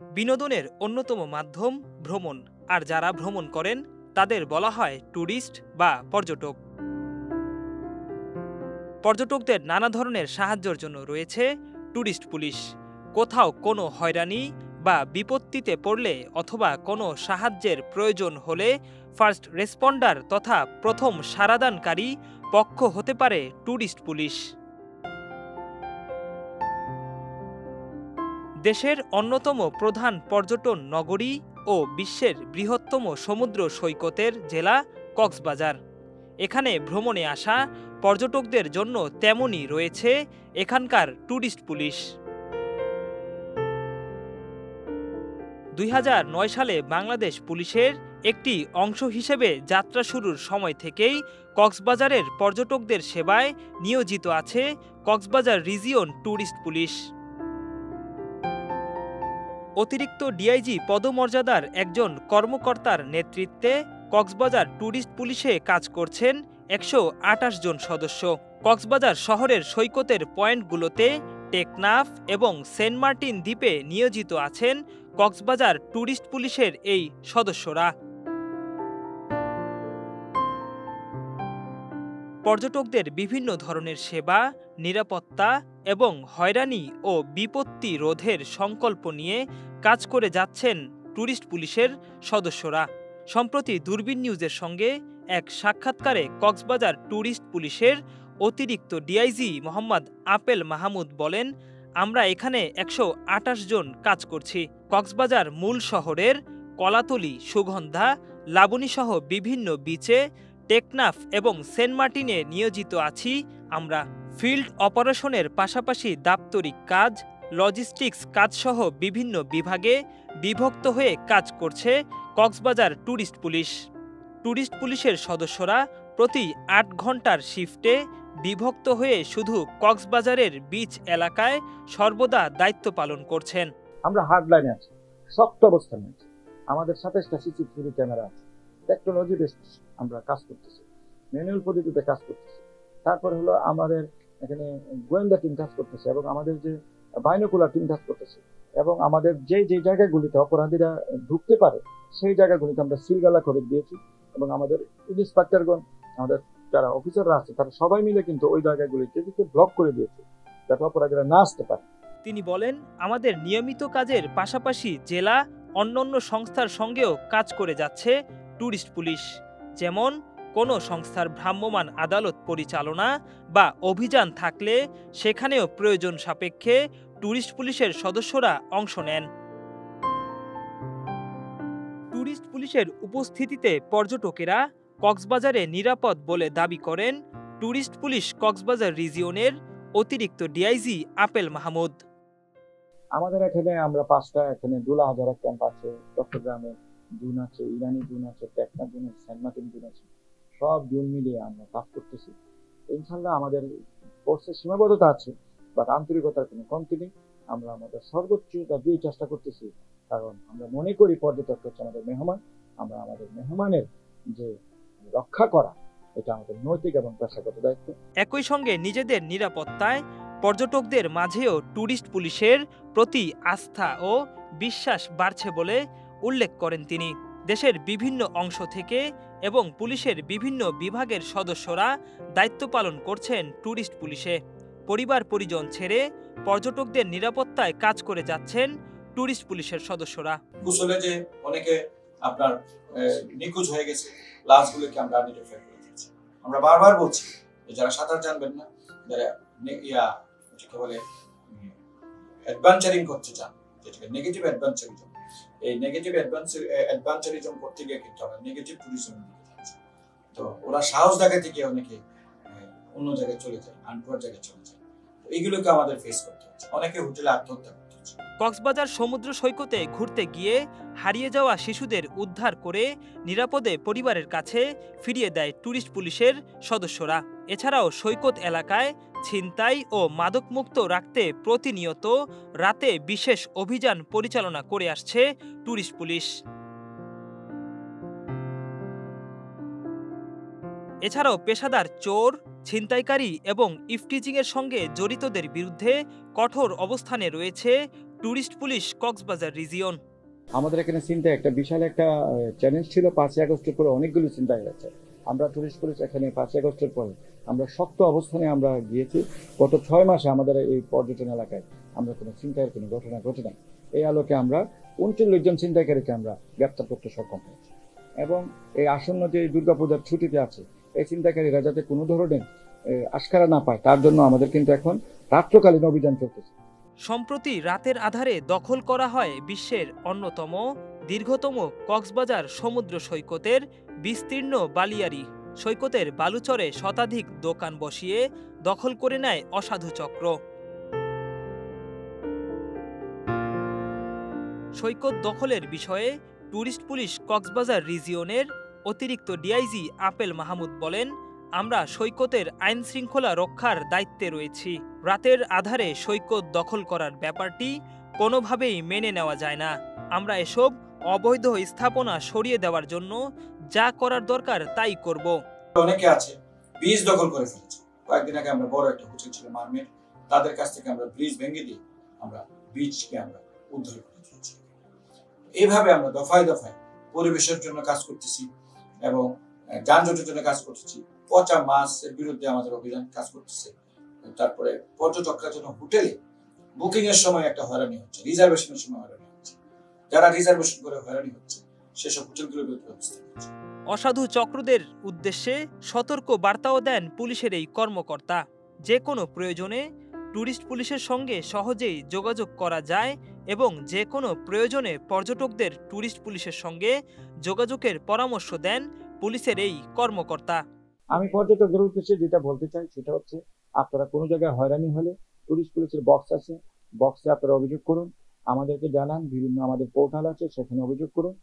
বিনোদনের অন্যতম মাধ্যম ভ্রমণ, আর যারা ভ্রমণ করেন তাদের বলা হয় ট্যুরিস্ট বা পর্যটক। পর্যটকদের নানা ধরনের সাহায্যের জন্য রয়েছে ট্যুরিস্ট পুলিশ। কোথাও কোনো হয়রানি বা বিপত্তিতে পড়লে অথবা কোনো সাহায্যের প্রয়োজন হলে ফার্স্ট রেসপন্ডার তথা প্রথম সাড়াদানকারী পক্ষ হতে পারে ট্যুরিস্ট পুলিশ। দেশের অন্যতম প্রধান পর্যটন নগরী ও বিশ্বের বৃহত্তম সমুদ্র সৈকতের জেলা কক্সবাজার। এখানে ভ্রমণে আসা পর্যটকদের জন্য তেমনই রয়েছে এখানকার ট্যুরিস্ট পুলিশ। ২০০৯ সালে বাংলাদেশ পুলিশের একটি অংশ হিসেবে যাত্রা শুরুর সময় থেকেই কক্সবাজারের পর্যটকদের সেবায় নিয়োজিত আছে কক্সবাজার রিজিয়ন ট্যুরিস্ট পুলিশ। অতিরিক্ত ডিআইজি পদমর্যাদার একজন কর্মকর্তার নেতৃত্বে কক্সবাজার ট্যুরিস্ট পুলিশে কাজ করছেন ১২৮ জন সদস্য। কক্সবাজার শহরের সৈকতের পয়েন্টগুলোতে টেকনাফ এবং সেন্ট মার্টিন দ্বীপে নিয়োজিত আছেন কক্সবাজার ট্যুরিস্ট পুলিশের এই সদস্যরা। পর্যটকদের বিভিন্ন ধরনের সেবা, নিরাপত্তা এবং হয়রানি ও বিপত্তি রোধের সংকল্প নিয়ে কাজ করে যাচ্ছেন ট্যুরিস্ট পুলিশের সদস্যরা। সম্প্রতি দূরবীন নিউজের সঙ্গে এক সাক্ষাৎকারে কক্সবাজার ট্যুরিস্ট পুলিশের অতিরিক্ত ডিআইজি মোহাম্মদ আপেল মাহমুদ বলেন, আমরা এখানে ১২৮ জন কাজ করছি। কক্সবাজার মূল শহরের কলাতলী, সুগন্ধা, লাবণীসহ বিভিন্ন বিচে, টেকনাফ এবং সেন্ট মার্টিনে নিয়োজিত আছি আমরা। ফিল্ড অপারেশনের পাশাপাশি দাপ্তরিক কাজ, লজিস্টিক্স কাজসহ বিভিন্ন বিভাগে বিভক্ত হয়ে কাজ করছে কক্সবাজার ট্যুরিস্ট পুলিশ। ট্যুরিস্ট পুলিশের সদস্যরা প্রতি ৮ ঘন্টার শিফটে বিভক্ত হয়ে শুধু কক্সবাজারের বিচ এলাকায় সর্বদা দায়িত্ব পালন করছেন। আমরা হার্ড লাইনে আছি, শক্ত অবস্থানে আছি। আমাদের ২৭টা সিসিটিভি ক্যামেরা আছে। টেকনোলজি বেসড আমরা কাজ করতেছি, ম্যানুয়াল পদ্ধতিতে কাজ করতেছি। তারপর হলো আমাদের এখানে গোয়েন্দা টিম কাজ করতেছে এবং আমাদের যে বাইনোকুলার টিম কাজ করতেছে এবং আমাদের যে যে জায়গাগুলিতে অপরাধীরা ঢুকতে পারে সেই জায়গাগুলিতে আমরা সিলগালা করে দিয়েছি এবং আমাদের ইন্সপেক্টরগণ, আমাদের যারা অফিসাররা আছে তারা সবাই মিলে কিন্তু ওই জায়গাগুলিতে ব্লক করে দিয়েছে যাতে অপরাধীরা না আসতে পারে। তিনি বলেন, আমাদের নিয়মিত কাজের পাশাপাশি জেলা অন্যান্য সংস্থার সঙ্গেও কাজ করে যাচ্ছে ট্যুরিস্ট পুলিশ। যেমন কোনো সংস্থার ভ্রাম্যমাণ আদালত পরিচালনা বা অভিযান থাকলে সেখানেও প্রয়োজন সাপেক্ষে ট্যুরিস্ট পুলিশের সদস্যরা অংশ নেন। ট্যুরিস্ট পুলিশের উপস্থিতিতে পর্যটকেরা কক্সবাজারে নিরাপদ বলে দাবি করেন ট্যুরিস্ট পুলিশ কক্সবাজার রিজিয়নের অতিরিক্ত ডিআইজি আপেল মাহমুদ। আমাদের এখানে আমরা ৫টা এখানে ডুলা হাজারা ক্যাম্প আছে, চট্টগ্রামে জুন আছে, ইরানি জুন আছে, টেকনা জুন আছে, সেন্ট মার্টিন জুন আছে। সব জুন মিলিয়ে আমরা কাজ করতেছি। ইনশাল্লাহ আমাদের ফোর্সের সীমাবদ্ধতা আছে, বাট আন্তরিকতার কোনো কমতি নেই। আমরা আমাদের সর্বোচ্চটা দিয়ে চেষ্টা করতেছি, কারণ আমরা মনে করি পর্যটক হচ্ছে আমাদের মেহমান। আমরা আমাদের মেহমানের যে রক্ষা করা, এটা আমাদের নৈতিক এবং পেশাগত দায়িত্ব। একই সঙ্গে নিজেদের নিরাপত্তায় পর্যটকদের মাঝেও ট্যুরিস্ট পুলিশের প্রতি আস্থা ও বিশ্বাস বাড়ছে বলে উল্লেখ করেন তিনি। দেশের বিভিন্ন অংশ থেকে এবং পুলিশের বিভিন্ন বিভাগের সদস্যরা দায়িত্ব পালন করছেন ট্যুরিস্ট পুলিশে। পরিবার পরিজন ছেড়ে পর্যটকদের নিরাপত্তায় কাজ করে যাচ্ছেন ট্যুরিস্ট পুলিশের সদস্যরা। কুশলে যে অনেকে আপনার নিখোঁজ হয়ে গেছে, লাশগুলোকে আমরা আইডেন্টিফাই করে দিয়েছি। আমরা বারবার বলছি যারা সাঁতার জানবেন না, যারা যেটাকে বলে অ্যাডভেঞ্চারিং করতে চান, যেটাকে নেগেটিভ অ্যাডভেঞ্চারিজম, এই নেগেটিভ অ্যাডভেঞ্চারিজম করতে গিয়ে কিন্তু আমরা নেগেটিভ ট্যুরিজম যাচ্ছি। তো ওরা সাহস দেখাতে গিয়ে অনেকে অন্য জায়গায় চলে যায়, আনফোর জায়গায় চলে যায়। তো এইগুলোকে আমাদের ফেস করতে হচ্ছে। অনেকে হোটেলে আত্মহত্যা করতে হচ্ছে। কক্সবাজার সমুদ্র সৈকতে ঘুরতে গিয়ে হারিয়ে যাওয়া শিশুদের উদ্ধার করে নিরাপদে পরিবারের কাছে ফিরিয়ে দেয় ট্যুরিস্ট পুলিশের সদস্যরা। এছাড়াও সৈকত এলাকায় ছিনতাই ও মাদকমুক্ত রাখতে প্রতিনিয়ত রাতে বিশেষ অভিযান পরিচালনা করে আসছে ট্যুরিস্ট পুলিশ। এছাড়াও পেশাদার চোর, ছিনতাইকারী এবং ইফটিজিংয়ের সঙ্গে জড়িতদের বিরুদ্ধে কঠোর অবস্থানে রয়েছে ট্যুরিস্ট পুলিশ কক্সবাজার রিজিয়ন। আমাদের এখানে চিন্তা একটা বিশাল একটা চ্যালেঞ্জ ছিল। 5ই আগস্টের পরে অনেকগুলো চিন্তা হয়ে গেছে। আমরা টুরিস্ট পুলিশ এখানে 5ই আগস্টের পরে আমরা শক্ত অবস্থানে আমরা গিয়েছি। গত 6 মাসে আমাদের এই পর্যটন এলাকায় আমরা কোনো চিন্তার কোনো ঘটনা ঘটে নাই। এই আলোকে আমরা 39 জন চিন্তাকারীকে আমরা গ্রেপ্তার করতে সক্ষম হয়েছি। এবং এই আসন্ন যে দুর্গাপূজার ছুটিতে আছে, এই চিন্তাকারীরা যাতে কোনো ধরনের আশকারা না পায়, তার জন্য আমাদের কিন্তু এখন রাত্রকালীন অভিযান চলতেছে। সম্প্রতি রাতের আধারে দখল করা হয় বিশ্বের অন্যতম দীর্ঘতম কক্সবাজার সমুদ্র সৈকতের বিস্তীর্ণ বালিয়াড়ি। সৈকতের বালুচরে শতাধিক দোকান বসিয়ে দখল করে নেয় অসাধু চক্র। সৈকত দখলের বিষয়ে ট্যুরিস্ট পুলিশ কক্সবাজার রিজিয়নের অতিরিক্ত ডিআইজি আপেল মাহমুদ বলেন, আমরা সৈকতের আইন শৃঙ্খলা রক্ষার দায়িত্বে রয়েছি। রাতের আধারে সৈকত দখল করার ব্যাপারটি কোনোভাবেই মেনে নেওয়া যায় না। আমরা এসব অবৈধ স্থাপনা সরিয়ে দেওয়ার জন্য যা করার দরকার তাই করব। অনেকে আছে ব্রিজ দখল করে ফেলেছে। কয়েকদিন আগে আমরা বড় একটা হোটেল ছিল মারমেড, তাদের কাছ থেকে আমরা ব্রিজ ভেঙে দিয়ে আমরা বিচকে আমরা উদ্ধার করে দিয়েছি। এইভাবে আমরা দফায় দফায় পরিবেশের জন্য কাজ করতেছি এবং যানজটের জন্য কাজ করতেছি। পচা মাছের বিরুদ্ধে আমাদের অভিযান কাজ করতেছে। তারপরে পর্যটকরা যেন হোটেলে বুকিং এর সময় একটা হয়রানি হচ্ছে, রিজার্ভেশনের সময় হয়রানি হচ্ছে, যারা রিজার্ভেশন করে হয়রানি হচ্ছে সেসব হোটেলগুলোর বিরুদ্ধে ব্যবস্থা নিচ্ছে। অসাধু চক্রদের উদ্দেশ্যে সতর্ক বার্তাও দেন পুলিশের এই কর্মকর্তা। যে কোনো প্রয়োজনে ট্যুরিস্ট পুলিশের সঙ্গে সহজেই যোগাযোগ করা যায় এবং যে কোনো প্রয়োজনে পর্যটকদের ট্যুরিস্ট পুলিশের সঙ্গে যোগাযোগের পরামর্শ দেন পুলিশের এই কর্মকর্তা। আমি পর্যটকদের উদ্দেশ্যে যেটা বলতে চাই সেটা হচ্ছে, আপনারা কোনো জায়গায় হয়রানি হলে টুরিস্ট পুলিশের বক্স আছে, বক্সে আপনারা অভিযোগ করুন, আমাদেরকে জানান। বিভিন্ন আমাদের পোর্টাল আছে, সেখানে অভিযোগ করুন।